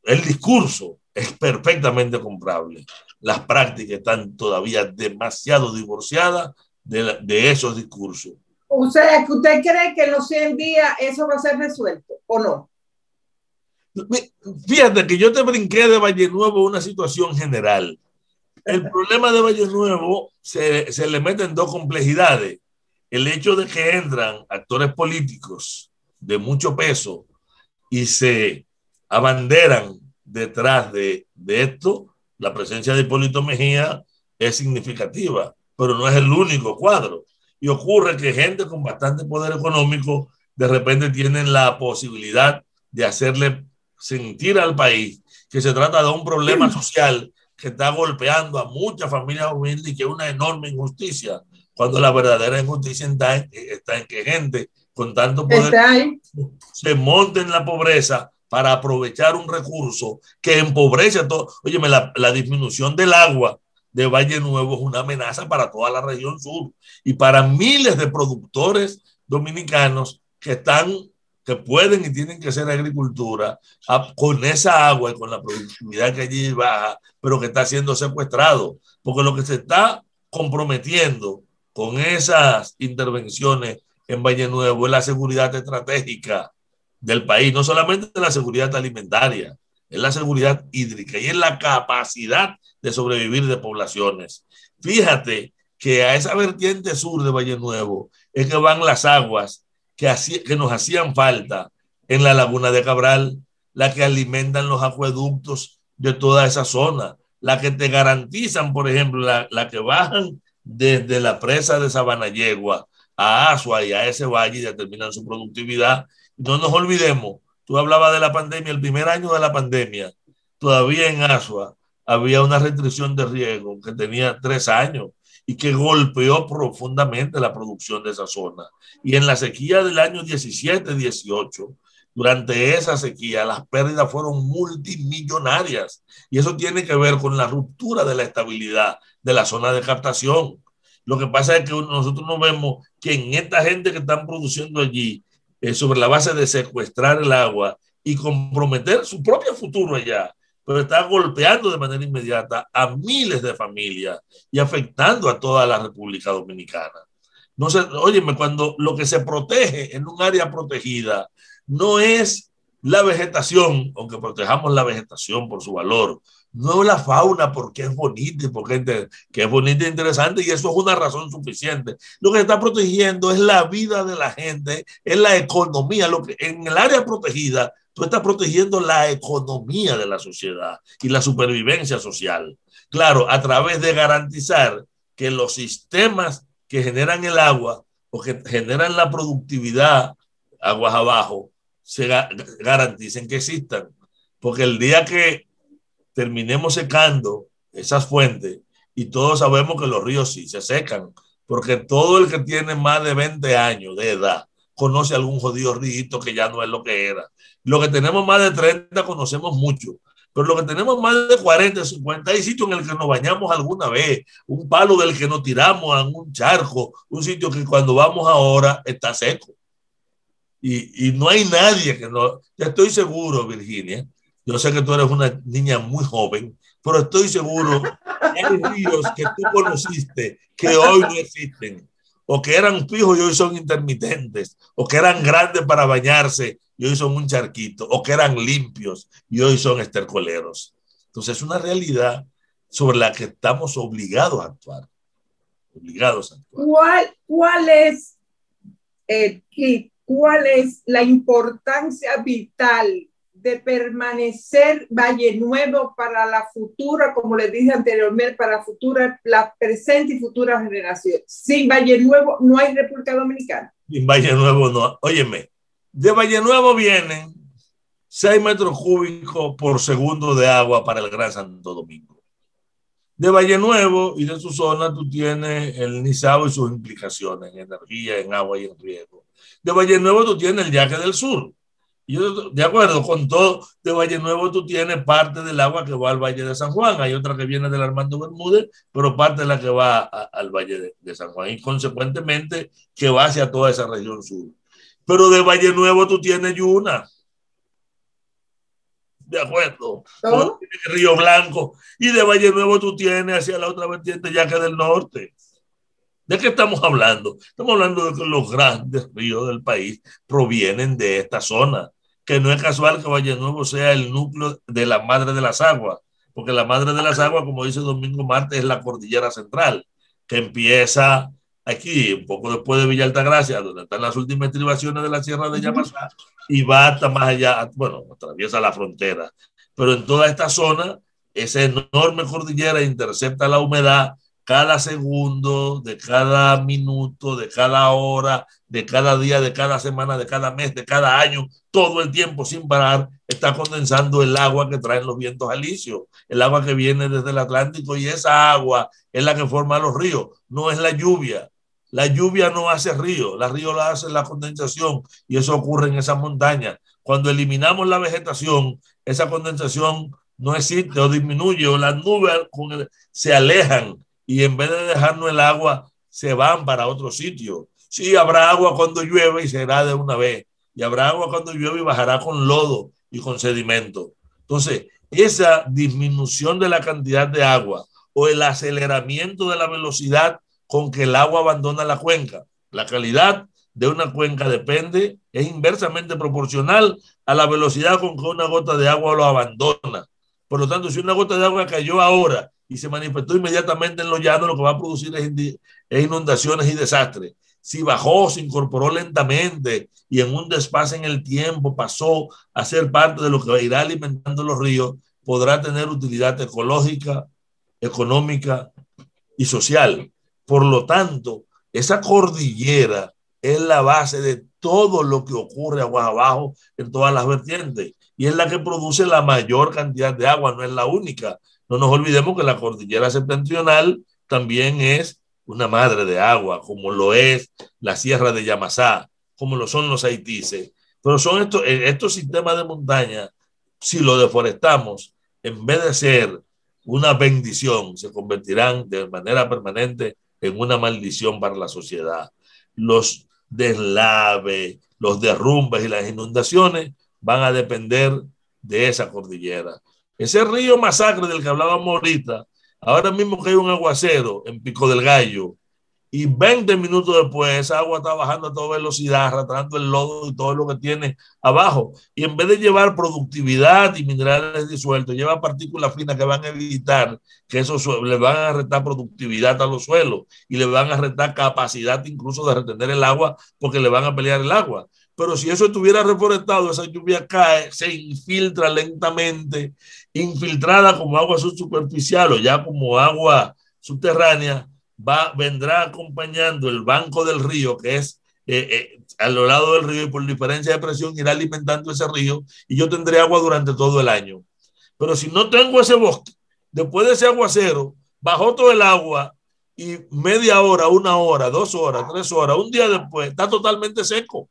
El discurso es perfectamente comprable. Las prácticas están todavía demasiado divorciadas de esos discursos. O sea, que usted cree que en los 100 días eso va a ser resuelto, ¿o no? Fíjate que yo te brinqué de Valle Nuevo una situación general. El problema de Valle Nuevo se le meten dos complejidades. El hecho de que entran actores políticos de mucho peso y se abanderan detrás de esto, la presencia de Hipólito Mejía es significativa, pero no es el único cuadro. Y ocurre que gente con bastante poder económico de repente tienen la posibilidad de hacerle sentir al país que se trata de un problema social que está golpeando a muchas familias humildes y que es una enorme injusticia, cuando la verdadera injusticia está en que gente con tanto poder se monte en la pobreza para aprovechar un recurso que empobrece a todo. Óyeme, la disminución del agua de Valle Nuevo es una amenaza para toda la región sur y para miles de productores dominicanos que pueden y tienen que hacer agricultura con esa agua y con la productividad que allí baja, pero que está siendo secuestrado, porque lo que se está comprometiendo con esas intervenciones en Valle Nuevo es la seguridad estratégica del país, no solamente la seguridad alimentaria, es la seguridad hídrica y es la capacidad de sobrevivir de poblaciones. Fíjate que a esa vertiente sur de Valle Nuevo es que van las aguas que nos hacían falta en la Laguna de Cabral, la que alimentan los acueductos de toda esa zona, la que te garantizan, por ejemplo, la que bajan desde la presa de Sabanayegua a Asua y a ese valle y determinan su productividad. No nos olvidemos, tú hablabas de la pandemia, el primer año de la pandemia, todavía en Asua había una restricción de riego que tenía 3 años y que golpeó profundamente la producción de esa zona. Y en la sequía del año 17-18, durante esa sequía, las pérdidas fueron multimillonarias. Y eso tiene que ver con la ruptura de la estabilidad de la zona de captación. Lo que pasa es que nosotros no vemos que en esta gente que están produciendo allí, sobre la base de secuestrar el agua y comprometer su propio futuro allá, pero está golpeando de manera inmediata a miles de familias y afectando a toda la República Dominicana. No sé, óyeme, cuando lo que se protege en un área protegida no es la vegetación, aunque protejamos la vegetación por su valor, no es la fauna porque es bonita y porque que es bonita e interesante, y eso es una razón suficiente. Lo que se está protegiendo es la vida de la gente, es la economía. En el área protegida, tú estás protegiendo la economía de la sociedad y la supervivencia social. Claro, a través de garantizar que los sistemas que generan el agua o que generan la productividad aguas abajo se garanticen que existan. Porque el día que terminemos secando esas fuentes, y todos sabemos que los ríos sí se secan, porque todo el que tiene más de 20 años de edad conoce algún jodido río que ya no es lo que era. Lo que tenemos más de 30 conocemos mucho, pero lo que tenemos más de 40, 50, hay sitios en el que nos bañamos alguna vez, un palo del que nos tiramos a un charco, un sitio que cuando vamos ahora está seco. Y no hay nadie que no... Ya estoy seguro, Virginia, yo sé que tú eres una niña muy joven, pero estoy seguro que hay ríos que tú conociste que hoy no existen, o que eran fijos y hoy son intermitentes, o que eran grandes para bañarse y hoy son un charquito, o que eran limpios y hoy son estercoleros. Entonces es una realidad sobre la que estamos obligados a actuar. Obligados a actuar. ¿Cuál es la importancia vital de permanecer Valle Nuevo para la futura, como les dije anteriormente, para la presente y futura generación? Sin Valle Nuevo no hay República Dominicana. Sin Valle Nuevo no. Óyeme, de Valle Nuevo vienen 6 metros cúbicos por segundo de agua para el Gran Santo Domingo. De Valle Nuevo y de su zona tú tienes el Nizao y sus implicaciones en energía, en agua y en riego. De Valle Nuevo tú tienes el Yaque del Sur. Y yo, de acuerdo con todo, de Valle Nuevo tú tienes parte del agua que va al Valle de San Juan, hay otra que viene del Armando Bermúdez, pero parte de la que va al Valle de San Juan y consecuentemente que va hacia toda esa región sur. Pero de Valle Nuevo tú tienes Yuna. De acuerdo. ¿Oh? Río Blanco. Y de Valle Nuevo tú tienes hacia la otra vertiente Yaque del Norte. ¿De qué estamos hablando? Estamos hablando de que los grandes ríos del país provienen de esta zona, que no es casual que Valle Nuevo sea el núcleo de la madre de las aguas, porque la madre de las aguas, como dice Domingo Marte, es la cordillera central, que empieza aquí, un poco después de Villa Altagracia, donde están las últimas estribaciones de la Sierra de Yamasá, y va hasta más allá, bueno, atraviesa la frontera. Pero en toda esta zona, esa enorme cordillera intercepta la humedad cada segundo, de cada minuto, de cada hora, de cada día, de cada semana, de cada mes, de cada año, todo el tiempo sin parar, está condensando el agua que traen los vientos alisios, el agua que viene desde el Atlántico, y esa agua es la que forma los ríos, no es la lluvia. La lluvia no hace río, la río la hace la condensación, y eso ocurre en esas montañas. Cuando eliminamos la vegetación, esa condensación no existe o disminuye, o las nubes se alejan, y en vez de dejarnos el agua, se van para otro sitio. Sí, habrá agua cuando llueve y será de una vez. Y habrá agua cuando llueve y bajará con lodo y con sedimento. Entonces, esa disminución de la cantidad de agua o el aceleramiento de la velocidad con que el agua abandona la cuenca. La calidad de una cuenca depende, es inversamente proporcional a la velocidad con que una gota de agua lo abandona. Por lo tanto, si una gota de agua cayó ahora y se manifestó inmediatamente en los llanos, lo que va a producir es inundaciones y desastres. Si bajó, se incorporó lentamente y en un desfase en el tiempo pasó a ser parte de lo que irá alimentando los ríos, podrá tener utilidad ecológica, económica y social. Por lo tanto, esa cordillera es la base de todo lo que ocurre aguas abajo en todas las vertientes y es la que produce la mayor cantidad de agua, no es la única. No nos olvidemos que la cordillera septentrional también es una madre de agua, como lo es la Sierra de Yamasá, como lo son los Haitises. Pero son estos sistemas de montaña, si lo deforestamos, en vez de ser una bendición, se convertirán de manera permanente en una maldición para la sociedad. Los deslaves, los derrumbes y las inundaciones van a depender de esa cordillera. Ese río Masacre del que hablábamos ahorita, ahora mismo que hay un aguacero en Pico del Gallo y 20 minutos después esa agua está bajando a toda velocidad, arrastrando el lodo y todo lo que tiene abajo. Y en vez de llevar productividad y minerales disueltos, lleva partículas finas que van a evitar que eso le van a restar productividad a los suelos y le van a restar capacidad incluso de retener el agua porque le van a pelear el agua. Pero si eso estuviera reforestado, esa lluvia cae, se infiltra lentamente, infiltrada como agua subsuperficial o ya como agua subterránea, vendrá acompañando el banco del río, que es a lo largo del río, y por diferencia de presión irá alimentando ese río y yo tendré agua durante todo el año. Pero si no tengo ese bosque, después de ese aguacero, bajó todo el agua y media hora, 1 hora, 2 horas, 3 horas, un día después, está totalmente seco.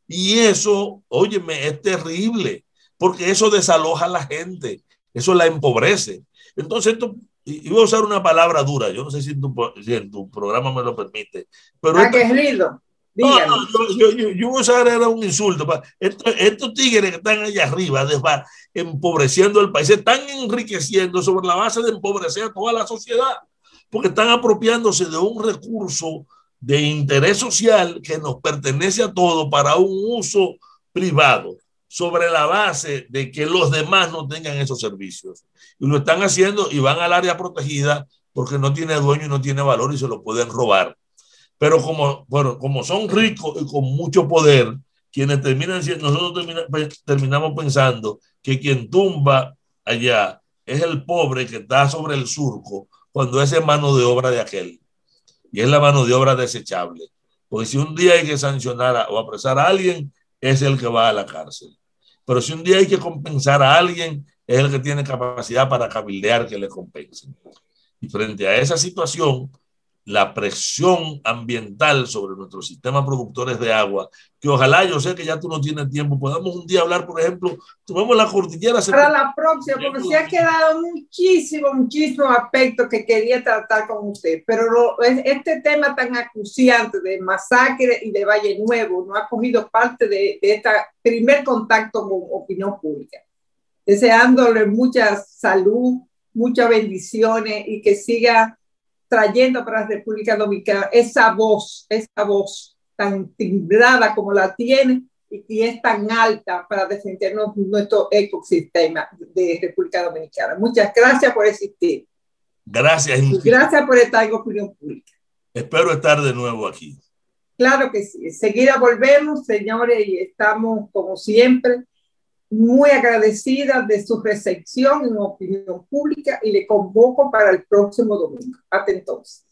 Y eso, óyeme, es terrible, porque eso desaloja a la gente, eso la empobrece. Entonces, esto, y voy a usar una palabra dura, yo no sé si en tu programa me lo permite, pero aguerrido, dígame. yo voy a usar era un insulto. Estos tigres que están allá arriba, empobreciendo el país, se están enriqueciendo sobre la base de empobrecer a toda la sociedad, porque están apropiándose de un recurso de interés social que nos pertenece a todos para un uso privado, sobre la base de que los demás no tengan esos servicios. Y lo están haciendo y van al área protegida porque no tiene dueño y no tiene valor y se lo pueden robar. Pero como son ricos y con mucho poder, quienes terminan siendo, nosotros terminamos pensando que quien tumba allá es el pobre que está sobre el surco cuando es mano de obra de aquel. Y es la mano de obra desechable. Porque si un día hay que sancionar o apresar a alguien, es el que va a la cárcel. Pero si un día hay que compensar a alguien, es el que tiene capacidad para cabildear que le compensen. Y frente a esa situación, la presión ambiental sobre nuestros sistemas productores de agua, que ojalá, yo sé que ya tú no tienes tiempo, podamos un día hablar, por ejemplo, tomemos la cordillera. Para la próxima, porque se ha quedado muchísimo aspectos que quería tratar con usted, pero este tema tan acuciante de Masacre y de Valle Nuevo no ha cogido parte de este primer contacto con opinión pública. Deseándole mucha salud, muchas bendiciones y que siga trayendo para la República Dominicana esa voz tan timbrada como la tiene y es tan alta para defender nuestro ecosistema de República Dominicana. Muchas gracias por existir. Gracias. Gracias por estar en opinión pública. Espero estar de nuevo aquí. Claro que sí. Enseguida volvemos, señores, y estamos, como siempre, muy agradecidas de su recepción en opinión pública y le convoco para el próximo domingo. Hasta entonces.